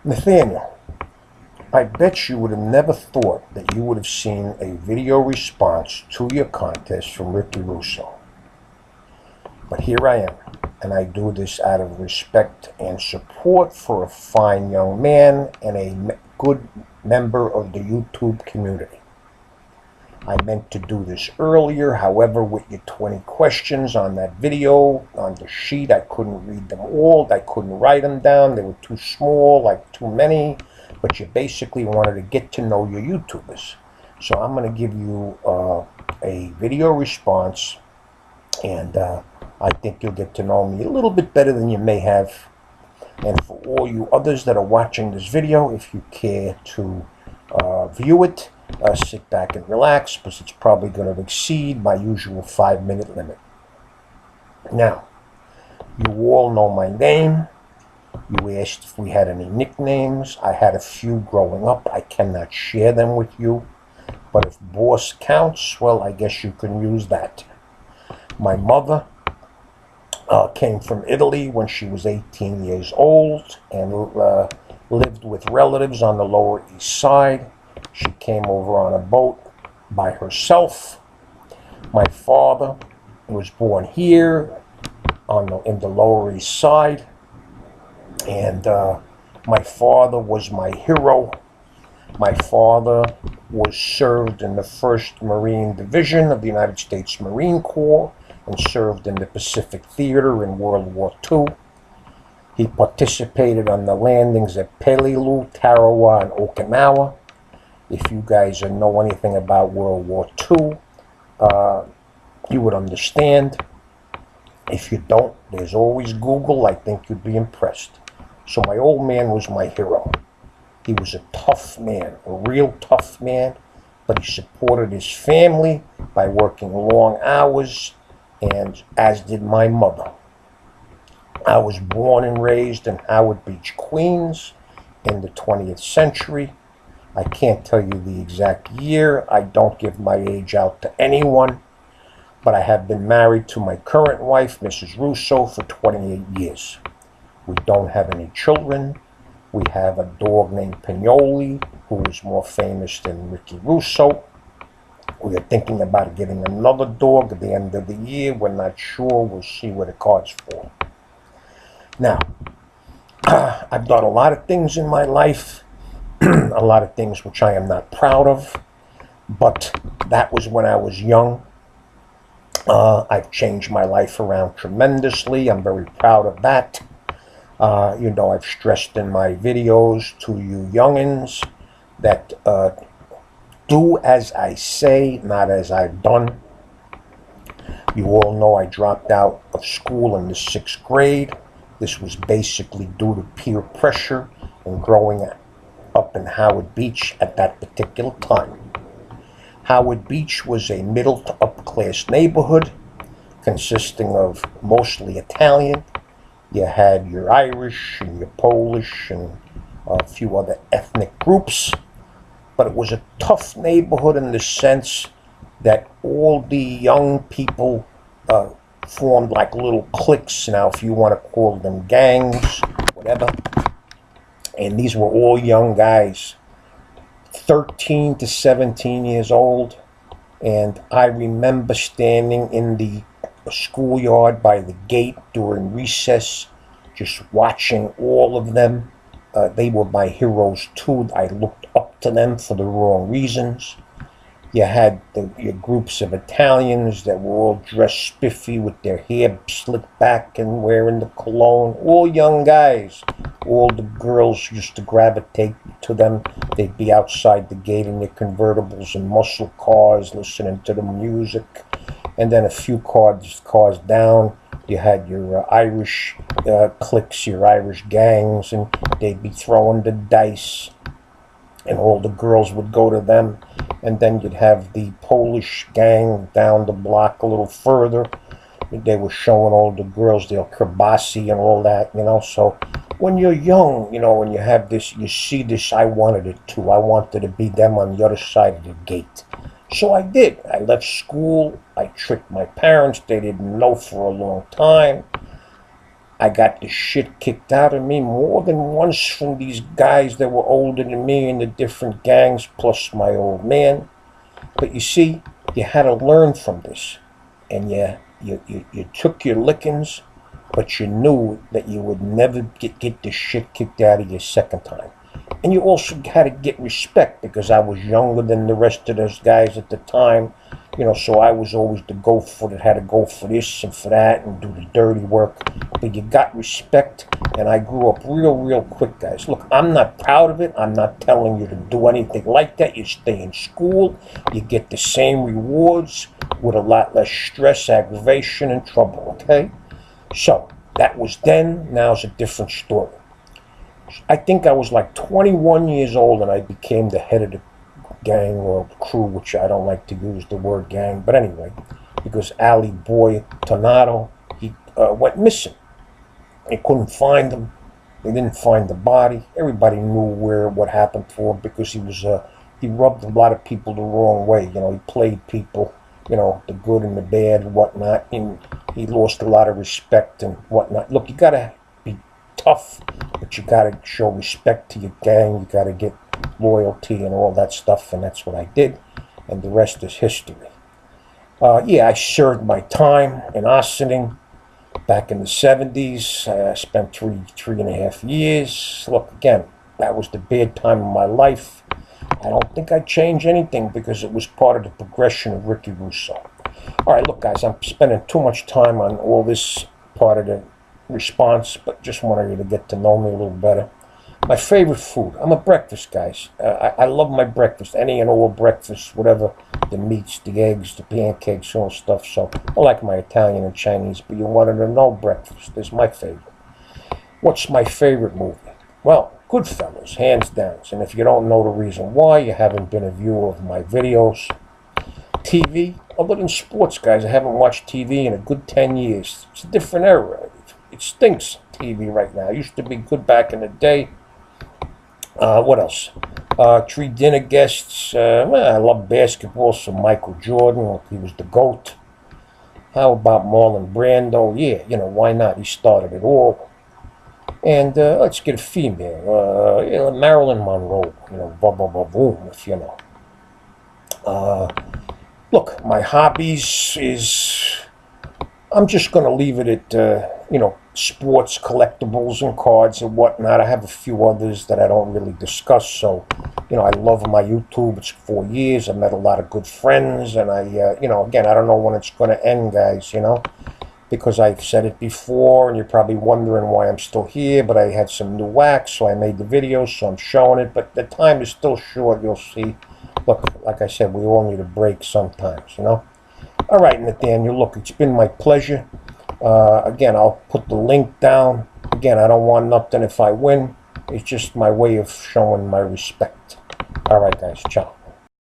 Nathaniel, I bet you would have never thought that you would have seen a video response to your contest from Ricky Russo. But here I am, and I do this out of respect and support for a fine young man and a good member of the YouTube community. I meant to do this earlier, however, with your 20 questions on that video, on the sheet, I couldn't read them all, I couldn't write them down, they were too small, like too many, but you basically wanted to get to know your YouTubers. So I'm going to give you a video response, and I think you'll get to know me a little bit better than you may have. And for all you others that are watching this video, if you care to view it, sit back and relax, because it's probably going to exceed my usual 5-minute limit. Now, you all know my name. You asked if we had any nicknames. I had a few growing up. I cannot share them with you. But if boss counts, well, I guess you can use that. My mother came from Italy when she was 18 years old and lived with relatives on the Lower East Side. She came over on a boat by herself. My father was born here in the Lower East Side, and my father was my hero. My father was served in the 1st Marine Division of the United States Marine Corps and served in the Pacific Theater in World War II. He participated on the landings at Peleliu, Tarawa, and Okinawa. If you guys know anything about World War II, you would understand. If you don't, there's always Google. I think you'd be impressed. So my old man was my hero. He was a tough man, a real tough man, but he supported his family by working long hours, and as did my mother. I was born and raised in Howard Beach, Queens, in the 20th century. I can't tell you the exact year. I don't give my age out to anyone, but I have been married to my current wife, Mrs. Russo, for 28 years. We don't have any children. We have a dog named Pignoli, who is more famous than Ricky Russo. We are thinking about getting another dog at the end of the year. We're not sure. We'll see where the cards fall. Now, I've done a lot of things in my life, a lot of things which I am not proud of, but that was when I was young. I've changed my life around tremendously. I'm very proud of that. I've stressed in my videos to you youngins that do as I say, not as I've done. You all know I dropped out of school in the 6th grade. This was basically due to peer pressure and growing up in Howard Beach at that particular time. Howard Beach was a middle to upper class neighborhood consisting of mostly Italian. You had your Irish and your Polish and a few other ethnic groups. But it was a tough neighborhood in the sense that all the young people formed like little cliques, now if you want to call them gangs, whatever. And these were all young guys, 13 to 17 years old. And I remember standing in the schoolyard by the gate during recess, just watching all of them. They were my heroes too. I looked up to them for the wrong reasons. You had your groups of Italians that were all dressed spiffy with their hair slicked back and wearing the cologne. All young guys. All the girls used to gravitate to them. They'd be outside the gate in their convertibles and muscle cars listening to the music. And then a few cars down, you had your Irish cliques, your Irish gangs, and they'd be throwing the dice. And all the girls would go to them. And then you'd have the Polish gang down the block a little further. They were showing all the girls their kielbasa and all that, So when you're young, when you have this, you see this, I wanted it too. I wanted to be them on the other side of the gate. So I did. I left school. I tricked my parents. They didn't know for a long time. I got the shit kicked out of me more than once from these guys that were older than me in the different gangs, plus my old man. But you see, you had to learn from this. And you took your lickings, but you knew that you would never get the shit kicked out of you second time. And you also had to get respect, because I was younger than the rest of those guys at the time. So I was always the gopher that had to go for this and for that and do the dirty work. But you got respect, and I grew up real quick, guys. Look, I'm not proud of it. I'm not telling you to do anything like that. You stay in school. You get the same rewards with a lot less stress, aggravation, and trouble, okay? So that was then. Now it's a different story. I think I was like 21 years old and I became the head of the gang or crew, which I don't like to use the word gang, but anyway, because Ali Boy Tornado, he went missing. They couldn't find him. They didn't find the body. Everybody knew what happened to him, because he rubbed a lot of people the wrong way. He played people, the good and the bad and whatnot, and he lost a lot of respect and whatnot. Look, you gotta be tough, but you gotta show respect to your gang. You gotta get loyalty and all that stuff, and that's what I did, and the rest is history. I served my time in Ossining back in the 70s. I spent three and a half years. Look, again, that was the bad time of my life. I don't think I'd change anything, because it was part of the progression of Ricky Russo. All right, look, guys, I'm spending too much time on all this part of the response, but just wanted you to get to know me a little better. My favorite food. I'm a breakfast guy. I love my breakfast. Any and all breakfast, whatever. The meats, the eggs, the pancakes, all stuff. So I like my Italian and Chinese, but you wanted to know breakfast. This is my favorite. What's my favorite movie? Well, Goodfellas, hands down. And if you don't know the reason why, you haven't been a viewer of my videos. TV, other than sports, guys, I haven't watched TV in a good 10 years. It's a different era. It stinks, TV right now. It used to be good back in the day. What else? Three dinner guests. I love basketball, so Michael Jordan, he was the GOAT. How about Marlon Brando? Yeah, why not? He started it all. And let's get a female. Marilyn Monroe, boom, if you know. Look, my hobbies is, I'm just going to leave it at, sports, collectibles, and cards and whatnot. I have a few others that I don't really discuss. So, I love my YouTube. It's 4 years. I met a lot of good friends. And I, again, I don't know when it's going to end, guys, because I've said it before, and you're probably wondering why I'm still here, but I had some new wax, so I made the video, so I'm showing it. But the time is still short, you'll see. Look, like I said, we all need a break sometimes, All right, Nathaniel, look, it's been my pleasure. Again, I'll put the link down. Again, I don't want nothing if I win. It's just my way of showing my respect. All right, guys, ciao.